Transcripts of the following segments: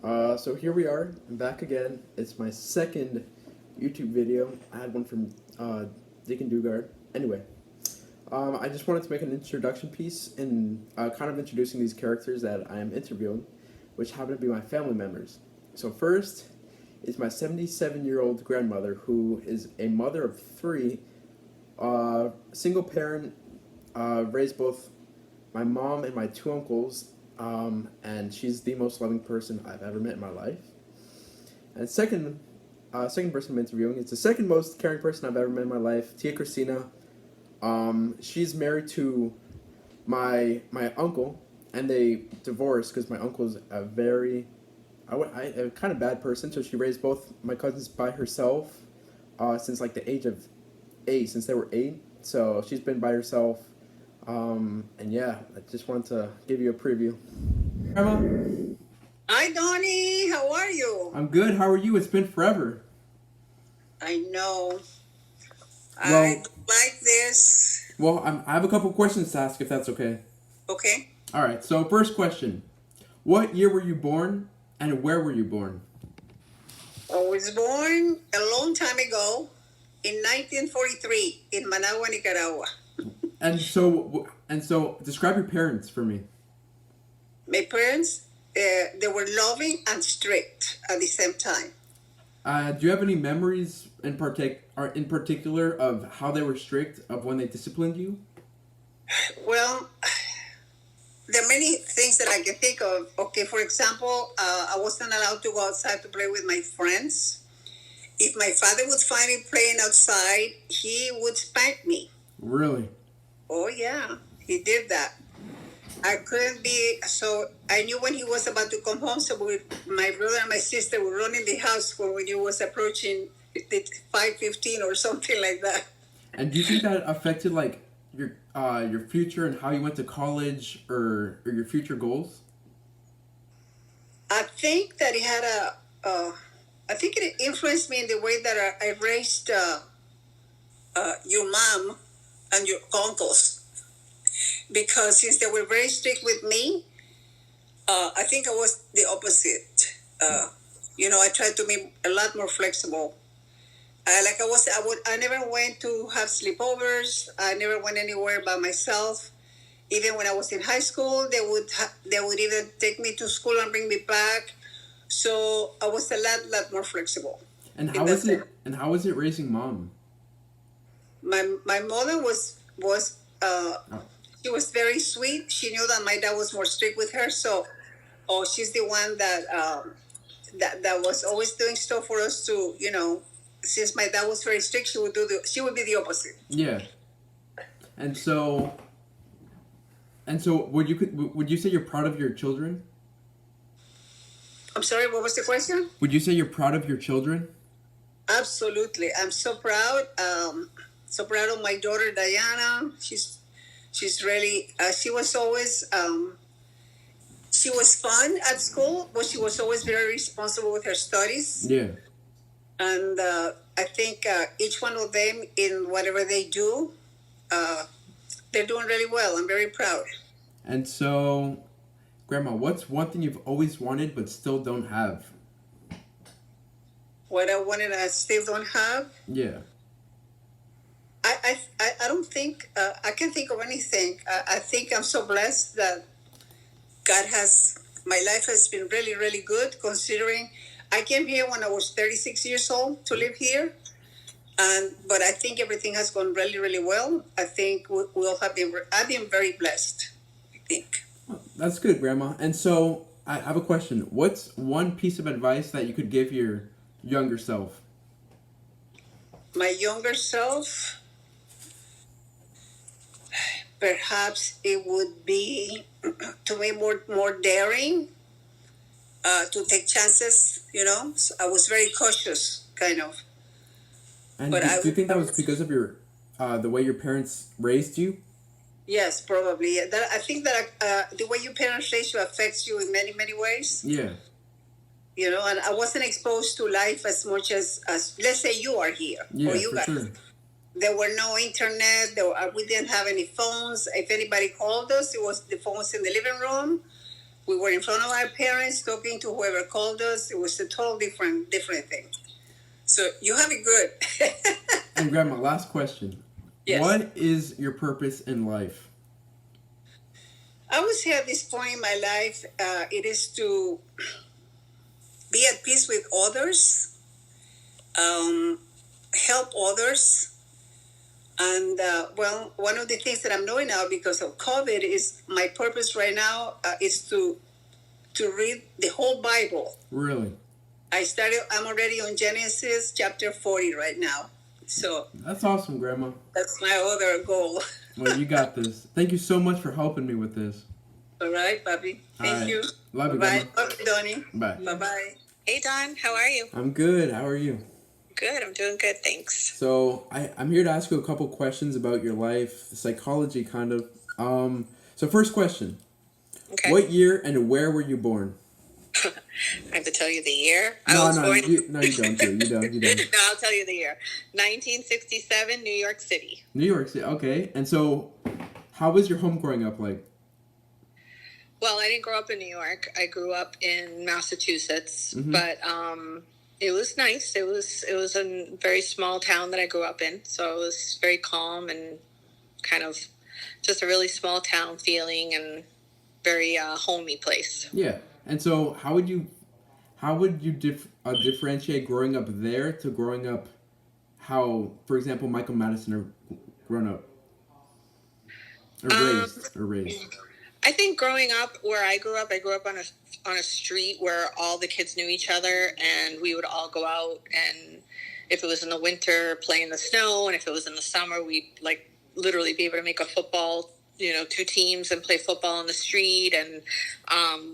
So here we are. I'm back again. It's my second YouTube video. I had one from Deacon Dugard. Anyway, I just wanted to make an introduction piece and kind of introducing these characters that I am interviewing, which happen to be my family members. So first is my 77-year-old grandmother, who is a mother of three, single parent, raised both my mom and my two uncles, and she's the most loving person I've ever met in my life. And second person I'm interviewing is the second most caring person I've ever met in my life, Tia Christina. She's married to my uncle, and they divorced because my uncle's a a kind of bad person. So she raised both my cousins by herself since like the age of 8, since they were 8. So she's been by herself. And yeah, I just wanted to give you a preview. Grandma? Hi, Donnie. How are you? I'm good. How are you? It's been forever. I know. Well, I like this. Well, I have a couple questions to ask, if that's okay. Okay. All right. So first question: what year were you born, and where were you born? I was born a long time ago in 1943 in Managua, Nicaragua. And so, describe your parents for me. My parents, they were loving and strict at the same time. Do you have any memories in particular of how they were strict, of when they disciplined you? Well, there are many things that I can think of. Okay, for example, I wasn't allowed to go outside to play with my friends. If my father would find me playing outside, he would spank me. Really? Oh, yeah, he did that. I couldn't be, so I knew when he was about to come home, so my brother and my sister would run in the house when he was approaching the 5:15 or something like that. And do you think that affected like your future and how you went to college or your future goals? I think that it had I think it influenced me in the way that I raised your mom and your uncles. Because since they were very strict with me, I think I was the opposite. I tried to be a lot more flexible. I never went to have sleepovers. I never went anywhere by myself. Even when I was in high school, they would even take me to school and bring me back. So I was a lot more flexible. And how was it? And how was it raising mom? My mother was she was very sweet. She knew that my dad was more strict with her, so she's the one that was always doing stuff for us to, since my dad was very strict, she would be the opposite. Yeah. And so would you say you're proud of your children? I'm sorry, what was the question? Would you say you're proud of your children? Absolutely. I'm so proud. So proud of my daughter Diana. She's really she was always she was fun at school, but she was always very responsible with her studies. Yeah. And I think each one of them, in whatever they do, they're doing really well. I'm very proud. And so, Grandma, what's one thing you've always wanted but still don't have? What I wanted I still don't have? Yeah. I don't think I can think of anything. I think I'm so blessed that my life has been really, really good, considering I came here when I was 36 years old to live here. But I think everything has gone really, really well. I think I've been very blessed, I think. Well, that's good, Grandma. And so I have a question. What's one piece of advice that you could give your younger self? My younger self, perhaps it would be to be more daring, to take chances. So I was very cautious, kind of. And do you think that was because of your the way your parents raised you? Yes, probably. I think that the way your parents raise you affects you in many ways. Yeah. And I wasn't exposed to life as much as let's say you are here, or you guys. Sure. There were no internet. We didn't have any phones. If anybody called us, the phone was in the living room. We were in front of our parents talking to whoever called us. It was a total different thing. So you have it good. And Grandma, last question. Yes. What is your purpose in life? I would say at this point in my life, it is to be at peace with others, um, help others. And well, one of the things that I'm doing now because of COVID is my purpose right now is to read the whole Bible. Really? I'm already on Genesis chapter 40 right now. So that's awesome, Grandma. That's my other goal. Well, you got this. Thank you so much for helping me with this. All right, Bobby. Thank you. Love you, Bye. Grandma. Love you, Donnie. Bye. Bye-bye. Hey, Don. How are you? I'm good. How are you? Good. I'm doing good. Thanks. So I'm here to ask you a couple questions about your life, psychology kind of. So first question. Okay. What year and where were you born? I have to tell you the year. No, you don't. You don't. No, I'll tell you the year. 1967, New York City. New York City. Okay. And so, how was your home growing up like? Well, I didn't grow up in New York. I grew up in Massachusetts, but it was nice. It was a very small town that I grew up in, so it was very calm and kind of just a really small town feeling and very homey place. Yeah. And so, how would you differentiate growing up there to growing up how, for example, Michael Madison are grown up or raised? I think growing up where I grew up on a street where all the kids knew each other, and we would all go out, and if it was in the winter, play in the snow, and if it was in the summer, we'd like literally be able to make a football, two teams and play football on the street, and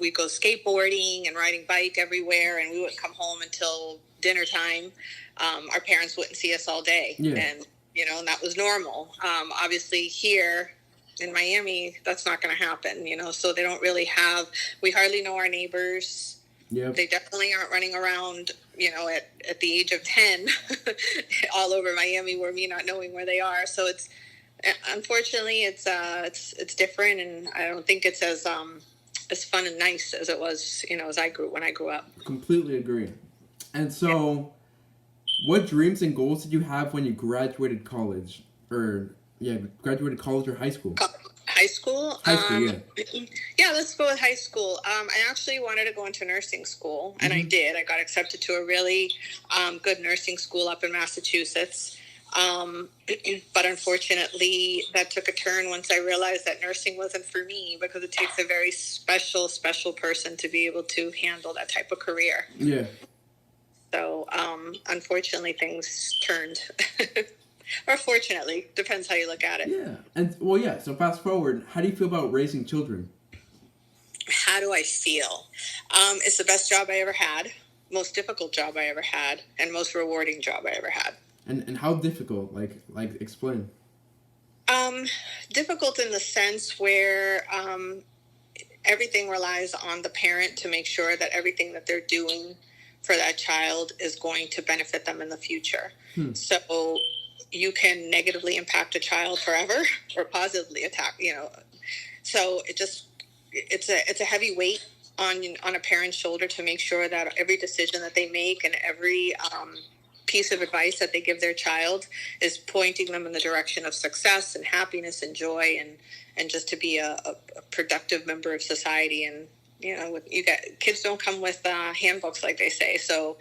we'd go skateboarding and riding bike everywhere, and we wouldn't come home until dinner time. Our parents wouldn't see us all day, and and that was normal. Obviously here in Miami, that's not going to happen, so they don't really we hardly know our neighbors. Yep. They definitely aren't running around, at the age of 10 all over Miami where me not knowing where they are. So unfortunately it's different, and I don't think it's as fun and nice as it was, when I grew up. Completely agree. And so what dreams and goals did you have when you graduated college or high school? High school? High school, yeah, let's go with high school. I actually wanted to go into nursing school, and I did. I got accepted to a really good nursing school up in Massachusetts. But unfortunately, that took a turn once I realized that nursing wasn't for me, because it takes a very special person to be able to handle that type of career. Yeah. So, unfortunately, things turned. Or fortunately, depends how you look at it. Yeah. And so fast forward, how do you feel about raising children? How do I feel? It's the best job I ever had, most difficult job I ever had, and most rewarding job I ever had. And how difficult? Like explain. Difficult in the sense where everything relies on the parent to make sure that everything that they're doing for that child is going to benefit them in the future. So you can negatively impact a child forever or positively so it's a heavy weight on a parent's shoulder to make sure that every decision that they make and every piece of advice that they give their child is pointing them in the direction of success and happiness and joy and just to be a productive member of society. And kids don't come with handbooks, like they say, so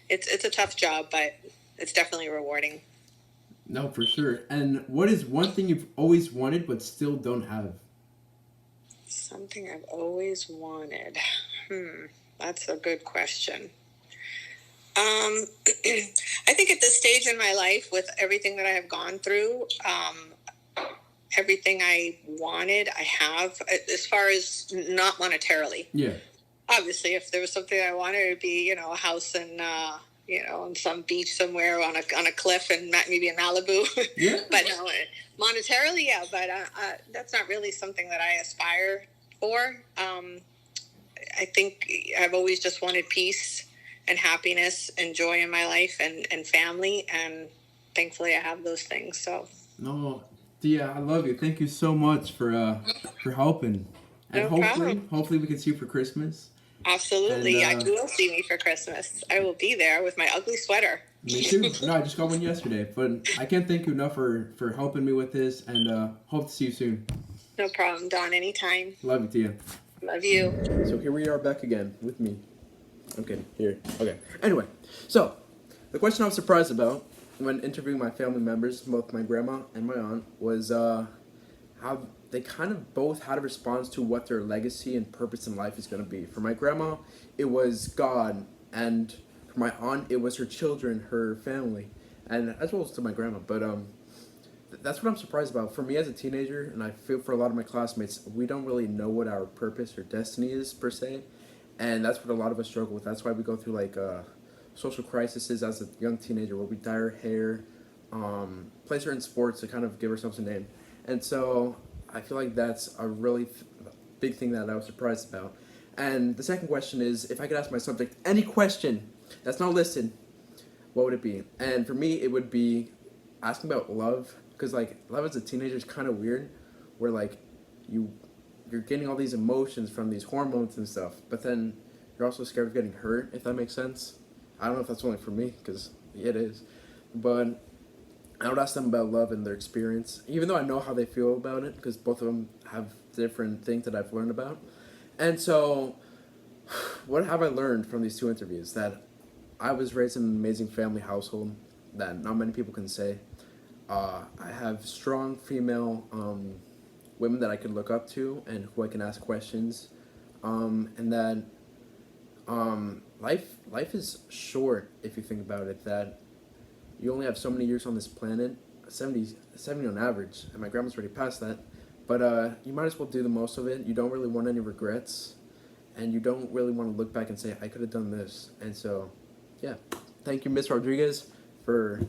it's a tough job, but it's definitely rewarding. No, for sure. And what is one thing you've always wanted but still don't have? Something I've always wanted. That's a good question. I think at this stage in my life, with everything that I have gone through, everything I wanted, I have, as far as not monetarily. Yeah. Obviously, if there was something I wanted, it would be, a house in, on some beach somewhere on a cliff and maybe in Malibu. Yeah. But no, monetarily, yeah. But that's not really something that I aspire for. I think I've always just wanted peace and happiness and joy in my life and family. And thankfully, I have those things. So. No, Dia, I love you. Thank you so much for helping. And No hopefully, problem. hopefully we can see you for Christmas. Absolutely. And, You will see me for Christmas. I will be there with my ugly sweater. Me too. No, I just got one yesterday, but I can't thank you enough for helping me with this, and hope to see you soon. No problem, Don. Anytime. Love you, Tia. Love you. So here we are back again with me. Okay, here. Okay. Anyway, so the question I was surprised about when interviewing my family members, both my grandma and my aunt, was how they kind of both had a response to what their legacy and purpose in life is going to be. For my grandma, it was God, and for my aunt, it was her children, her family, and as well as to my grandma. But that's what I'm surprised about. For me as a teenager, and I feel for a lot of my classmates, we don't really know what our purpose or destiny is per se, and that's what a lot of us struggle with. That's why we go through like social crises as a young teenager, where we dye our hair, play certain sports to kind of give ourselves a name, and so I feel like that's a really big thing that I was surprised about. And the second question is, if I could ask my subject any question that's not listed, what would it be? And for me, it would be asking about love, because like love as a teenager is kind of weird, where like you're getting all these emotions from these hormones and stuff, but then you're also scared of getting hurt, if that makes sense. I don't know if that's only for me, because it is, but I would ask them about love and their experience, even though I know how they feel about it, because both of them have different things that I've learned about. And so, what have I learned from these two interviews? That I was raised in an amazing family household that not many people can say. I have strong female women that I can look up to and who I can ask questions, and that life is short if you think about it. That you only have so many years on this planet, 70 on average, and my grandma's already past that. But you might as well do the most of it. You don't really want any regrets, and you don't really want to look back and say, I could have done this. And so, yeah, thank you, Miss Rodriguez, for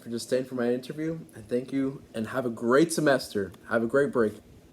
just staying for my interview. And thank you, and have a great semester. Have a great break.